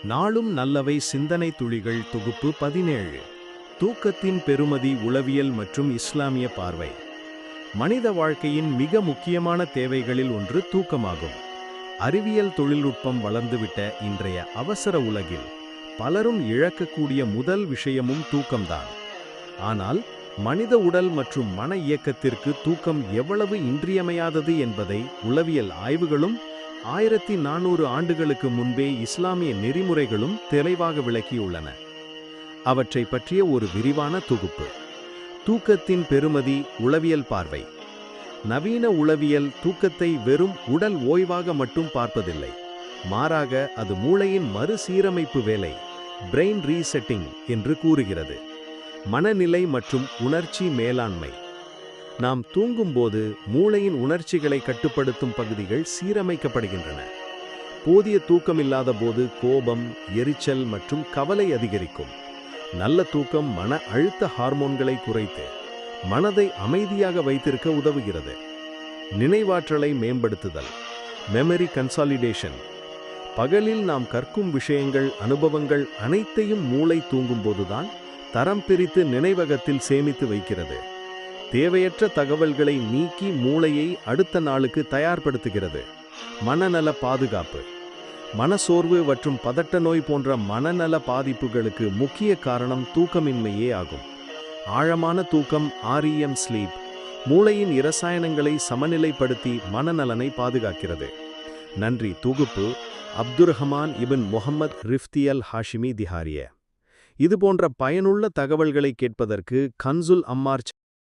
நாளும் நல்லவை சிந்தனை துளிகள் தொகுப்பு 17. தூக்கத்தின் பெறுமதி உளவியல் மற்றும் இஸ்லாமிய பார்வை. மனித வாழ்க்கையின் மிக முக்கியமான தேவைகளில் ஒன்று தூக்கமாகும். அறிவியல் தொழில்நுட்பம் வளர்ந்துவிட்ட இன்றைய அவசர உலகில் பலரும் இழக்கக்கூடிய முதல் விஷயமும் தூக்கம்தான். ஆனால் மனித உடல் மற்றும் மன இயக்கத்திற்கு தூக்கம் எவ்வளவு இன்றியமையாதது என்பதை உளவியல் ஆய்வுகளும் 1400 ஆண்டுகளுக்கு முன்பே இஸ்லாமிய நெறிமுறைகளும் தெளிவாக விளக்கியுள்ளன. அவற்றை பற்றிய ஒரு விரிவான தொகுப்பு. தூக்கத்தின் பெறுமதி உளவியல் பார்வை. நவீன உளவியல் தூக்கத்தை வெறும் உடல் ஓய்வாக மட்டும் பார்ப்பதில்லை. மாறாக அது மூளையின் மறுசீரமைப்பு வேலை, பிரெயின் ரீசெட்டிங் என்று கூறுகிறது. மனநிலை மற்றும் உணர்ச்சி மேலாண்மை. நாம் தூங்கும்போது மூளையின் உணர்ச்சிகளை கட்டுப்படுத்தும் பகுதிகள் சீரமைக்கப்படுகின்றன. போதிய தூக்கமில்லாத போது கோபம், எரிச்சல் மற்றும் கவலை அதிகரிக்கும். நல்ல தூக்கம் மன அழுத்த ஹார்மோன்களை குறைத்து மனதை அமைதியாக வைத்திருக்க உதவுகிறது. நினைவாற்றலை மேம்படுத்துதல், மெமரி கன்சாலிடேஷன். பகலில் நாம் கற்கும் விஷயங்கள், அனுபவங்கள் அனைத்தையும் மூளை தூங்கும்போதுதான் தரம் பிரித்து நினைவகத்தில் சேமித்து வைக்கிறது. தேவையற்ற தகவல்களை நீக்கி மூளையை அடுத்த நாளுக்கு தயார்படுத்துகிறது. மனநல பாதுகாப்பு. மனசோர்வு மற்றும் பதட்ட நோய் போன்ற மனநல பாதிப்புகளுக்கு முக்கிய காரணம் தூக்கமின்மையே ஆகும். ஆழமான தூக்கம் REM ஸ்லீப் மூளையின் இரசாயனங்களை சமநிலைப்படுத்தி மனநலனை பாதுகாக்கிறது. நன்றி. தொகுப்பு அப்துர்ரஹ்மான் இபின் முஹம்மத் ரிஃப்தி அல் ஹாஷிமி திஹாரிய. இதுபோன்ற பயனுள்ள தகவல்களை கேட்பதற்கு கன்சுல் அம்மார்